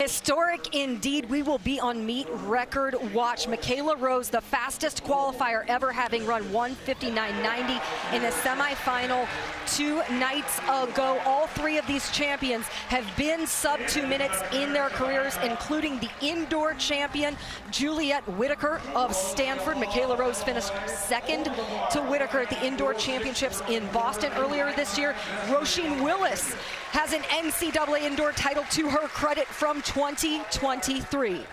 Historic indeed. We will be on meet record watch. Michaela Rose, the fastest qualifier ever, having run 1:59.90 in the semifinal 2 nights ago. All 3 of these champions have been sub 2 minutes in their careers, including the indoor champion, Juliette Whittaker of Stanford. Michaela Rose finished second to Whittaker at the indoor championships in Boston earlier this year. Roisin Willis has an NCAA indoor title to her credit from 2023.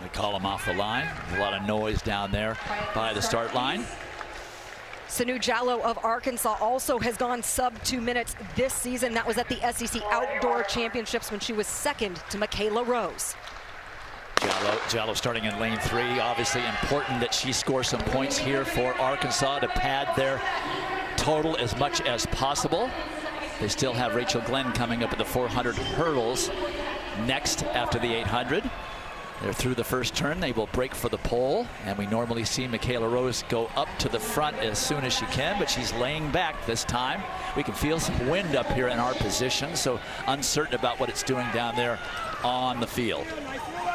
They call him off the line. There's a lot of noise down there by the start line. Sanu Jallow of Arkansas also has gone sub 2 minutes this season. That was at the SEC Outdoor Championships when she was second to Michaela Rose. Jallow starting in lane 3. Obviously important that she scores some points here for Arkansas to pad their total as much as possible. They still have Rachel Glenn coming up at the 400 hurdles next after the 800. They're through the first turn. They will break for the pole, and we normally see Michaela Rose go up to the front as soon as she can, but she's laying back this time. We can feel some wind up here in our position, so uncertain about what it's doing down there on the field.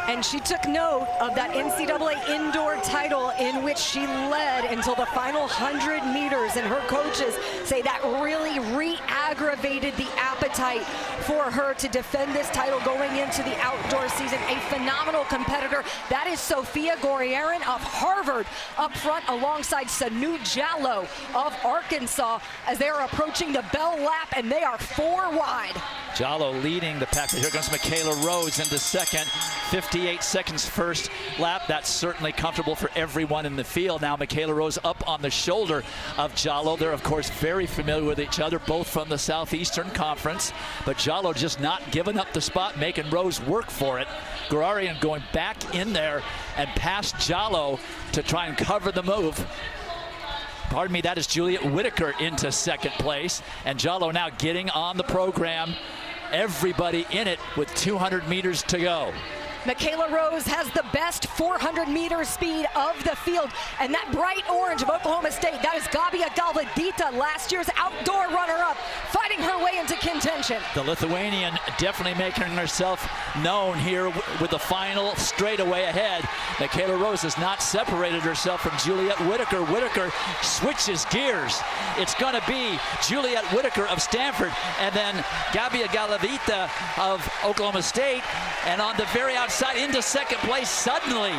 And she took note of that NCAA indoor title in which she led until the final 100 meters. And her coaches say that really re-aggravated the appetite for her to defend this title going into the outdoor season. A phenomenal competitor. That is Sophia Gorriaran of Harvard up front alongside Sanu Jallow of Arkansas as they are approaching the bell lap, and they are 4 wide. Jallow leading the pack. Here comes Michaela Rose into second. 58 seconds first lap. That's certainly comfortable for everyone in the field. Now Michaela Rose up on the shoulder of Jallow. They're of course very familiar with each other, both from the Southeastern Conference. But Jallow just not giving up the spot, making Rose work for it. Gorriaran going back in there and past Jallow to try and cover the move. Pardon me, that is Juliette Whittaker into second place. And Jallow now getting on the program. Everybody in it with 200 meters to go. Michaela Rose has the best 400-meter speed of the field. And that bright orange of Oklahoma State, that is Gabija Galvadita, last year's outdoor runner-up, fighting her way into contention. The Lithuanian definitely making herself known here with the final straightaway ahead. Michaela Rose has not separated herself from Juliette Whittaker. Whittaker switches gears. It's going to be Juliette Whittaker of Stanford and then Gabija Galvadita of Oklahoma State. And on the very outside into second place suddenly.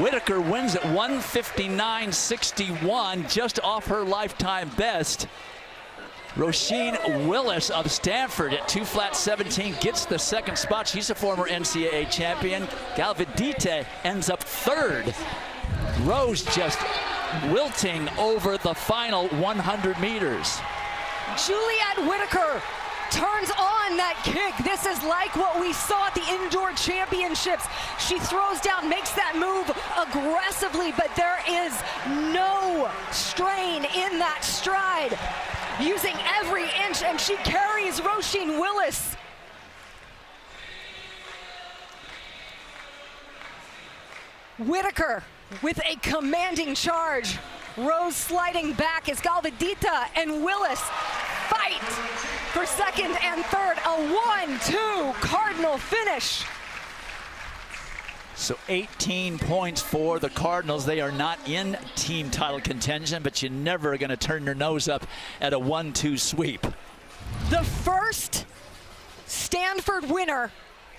Whittaker wins at 1:59.61, just off her lifetime best. Roisin Willis of Stanford at 2:17 gets the second spot. She's a former NCAA champion. Galvadita ends up third. Rose just wilting over the final 100 meters. Juliette Whittaker turns on that kick. This is like what we saw at the indoor championships. She throws down, makes that move aggressively, but there is no strain in that stride. Using every inch, and she carries Roisin Willis. Whittaker with a commanding charge. Rose sliding back as Galvadita and Willis fight for second and third. A 1-2 Cardinal finish. So 18 points for the Cardinals. They are not in team title contention, but you're never going to turn your nose up at a 1-2 sweep. The first Stanford winner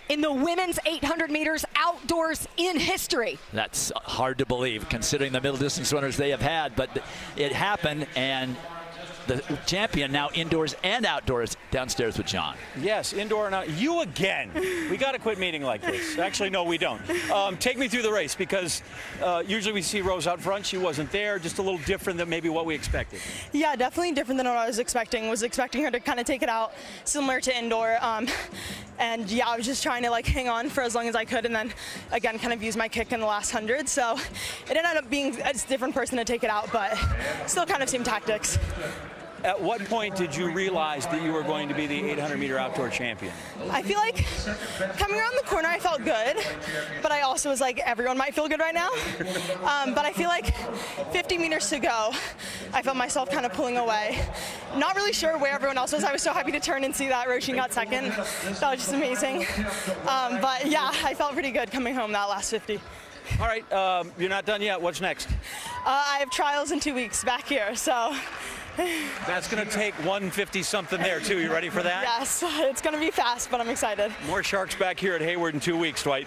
in the women's 800 meters outdoors in history. That's hard to believe considering the middle distance runners they have had, but it happened, and the champion now indoors and outdoors downstairs with John. Yes, indoor and out. You again. We got to quit meeting like this. Actually, no, we don't. Take me through the race, because usually we see Rose out front. She wasn't there. Just a little different than maybe what we expected. Yeah, definitely different than what I was expecting. Was expecting her to kind of take it out similar to indoor. And yeah, I was just trying to like hang on for as long as I could, and then again kind of use my kick in the last 100. So it ended up being a different person to take it out, but still kind of same tactics. At what point did you realize that you were going to be the 800-meter outdoor champion? I feel like coming around the corner, I felt good, but I also was like, everyone might feel good right now. But I feel like 50 meters to go, I felt myself kind of pulling away. Not really sure where everyone else was. I was so happy to turn and see that Roisin got second. That was just amazing. But yeah, I felt pretty good coming home that last 50. All right, you're not done yet. What's next? I have trials in 2 weeks back here, so. That's going to take 150-something there, too. You ready for that? Yes, it's going to be fast, but I'm excited. More Sharks back here at Hayward in 2 weeks, Dwight.